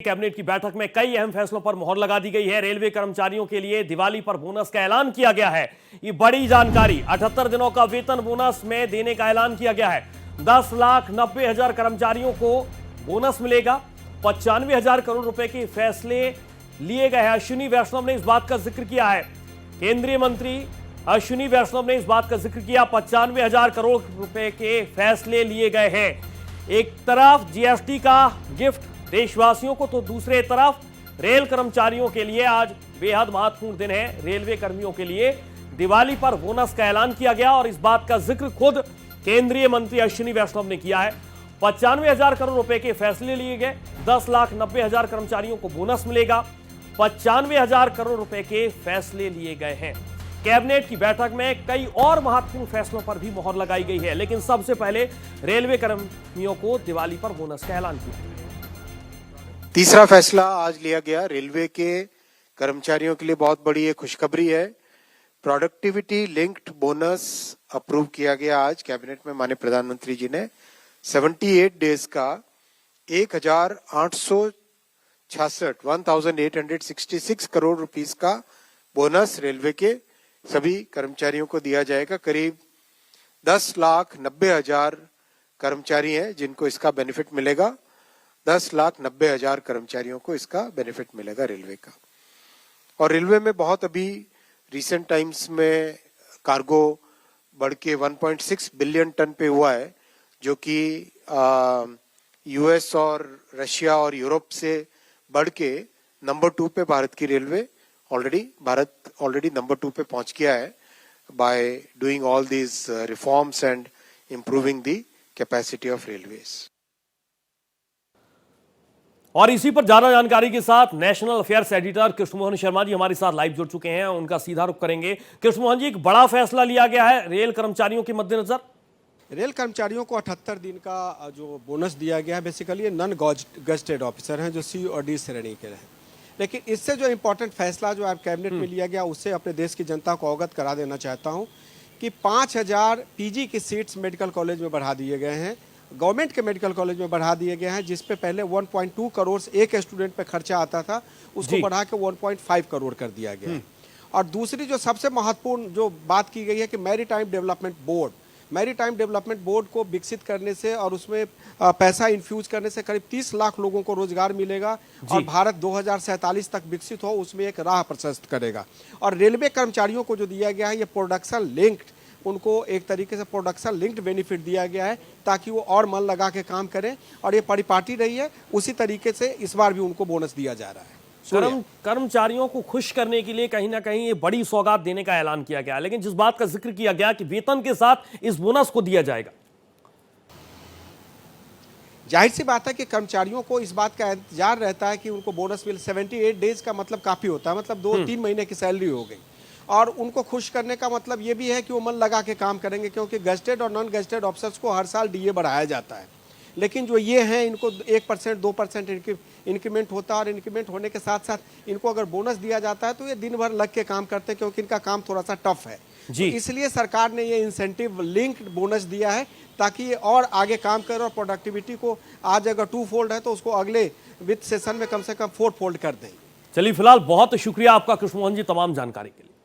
Cabinet की बैठक में कई अहम फैसलों पर मुहर लगा दी गई है। रेलवे कर्मचारियों के लिए दिवाली पर बोनस का ऐलान किया गया है। ये बड़ी जानकारी, 78 दिनों का वेतन बोनस में देने का ऐलान किया गया है। 10,90,000 कर्मचारियों को बोनस मिलेगा। 95,000 करोड़ रुपए के फैसले लिए गए हैं। अश्विनी वैष्णव ने इस बात का जिक्र किया है। केंद्रीय मंत्री अश्विनी वैष्णव ने इस बात का जिक्र किया। 95,000 करोड़ रुपए के फैसले लिए गए हैं। एक तरफ जीएसटी का गिफ्ट देशवासियों को, तो दूसरे तरफ रेल कर्मचारियों के लिए आज बेहद महत्वपूर्ण दिन है। रेलवे कर्मियों के लिए दिवाली पर बोनस का ऐलान किया गया और इस बात का जिक्र खुद केंद्रीय मंत्री अश्विनी वैष्णव ने किया है। 95,000 करोड़ रुपए के फैसले लिए गए। 10,90,000 कर्मचारियों को बोनस मिलेगा। 95,000 करोड़ रुपए के फैसले लिए गए हैं। कैबिनेट की बैठक में कई और महत्वपूर्ण फैसलों पर भी मुहर लगाई गई है, लेकिन सबसे पहले रेलवे कर्मियों को दिवाली पर बोनस का ऐलान किया गया। तीसरा फैसला आज लिया गया। रेलवे के कर्मचारियों के लिए बहुत बड़ी ये खुशखबरी है। प्रोडक्टिविटी लिंक्ड बोनस अप्रूव किया गया आज कैबिनेट में। माननीय प्रधानमंत्री जी ने 78 डेज का 1866 करोड़ रुपीस का बोनस रेलवे के सभी कर्मचारियों को दिया जाएगा। करीब 10,90,000 कर्मचारी हैं जिनको इसका बेनिफिट मिलेगा। 10,90,000 कर्मचारियों को इसका बेनिफिट मिलेगा रेलवे का। और रेलवे में बहुत अभी रिसेंट टाइम्स में कार्गो बढ़ के 1.6 बिलियन टन पे हुआ है, जो कि यूएस और रशिया और यूरोप से बढ़ के नंबर 2 पे भारत की रेलवे ऑलरेडी नंबर 2 पे पहुंच गया है by doing all these reforms and improving the capacity of railways. और इसी पर ज्यादा जानकारी के साथ national affairs editor Krishnamohan Sharma ji हमारे साथ लाइव जुड़ चुके हैं। उनका सीधा रुख करेंगे। कृष्णमोहन जी, एक बड़ा फैसला लिया गया है रेल कर्मचारियों के मद्देनजर। रेल कर्मचारियों को 78 दिन का जो बोनस दिया गया है, बेसिकली ये नॉन गजेटेड ऑफिसर हैं जो सी और डी श्रेणी के हैं। लेकिन इससे जो इम्पोर्टेंट फैसला जो आप कैबिनेट में लिया गया, उससे अपने देश की जनता को अवगत करा देना चाहता हूँ कि 5,000 पीजी की सीट्स मेडिकल कॉलेज में बढ़ा दिए गए हैं। गवर्नमेंट के मेडिकल कॉलेज में बढ़ा दिए गए हैं, जिसपे पहले 1.2 करोड़ एक स्टूडेंट पे खर्चा आता था, उसको बढ़ा के 1.5 करोड़ कर दिया गया है। और दूसरी जो सबसे महत्वपूर्ण जो बात की गई है कि मैरीटाइम डेवलपमेंट बोर्ड को विकसित करने से और उसमें पैसा इन्फ्यूज करने से करीब 30 लाख लोगों को रोजगार मिलेगा और भारत 2047 तक विकसित हो, उसमें एक राह प्रशस्त करेगा। और रेलवे कर्मचारियों को जो दिया गया है, ये प्रोडक्शन लिंक्ड, उनको एक तरीके से प्रोडक्शन लिंक्ड बेनिफिट दिया गया है ताकि वो और मन लगा के काम करें। और ये परिपाटी रही है, उसी तरीके से इस बार भी उनको बोनस दिया जा रहा है। कर्मचारियों को खुश करने के लिए कहीं ना कहीं ये बड़ी सौगात देने का ऐलान किया गया, लेकिन जिस बात का जिक्र किया गया कि वेतन के साथ इस बोनस को दिया जाएगा, जाहिर सी बात है कि कर्मचारियों को इस बात का इंतजार रहता है कि उनको बोनस मिल। 78 डेज का मतलब काफी होता है, मतलब 2-3 महीने की सैलरी हो गई। और उनको खुश करने का मतलब ये भी है कि वो मन लगा के काम करेंगे, क्योंकि गजेटेड और नॉन गजेटेड ऑफिसर्स को हर साल डीए बढ़ाया जाता है। लेकिन जो ये हैं, इनको 1% 2% इंक्रीमेंट होता है। और इंक्रीमेंट होने के साथ साथ इनको अगर बोनस दिया जाता है तो ये दिन भर लग के काम करते हैं, क्योंकि इनका काम थोड़ा सा टफ है जी। तो इसलिए सरकार ने ये इंसेंटिव लिंक्ड बोनस दिया है ताकि ये और आगे काम करे और प्रोडक्टिविटी को आज अगर 2 फोल्ड है तो उसको अगले वित्त सेशन में कम से कम 4 फोल्ड कर दें। चलिए, फिलहाल बहुत शुक्रिया आपका कृष्णमोहन जी तमाम जानकारी के लिए।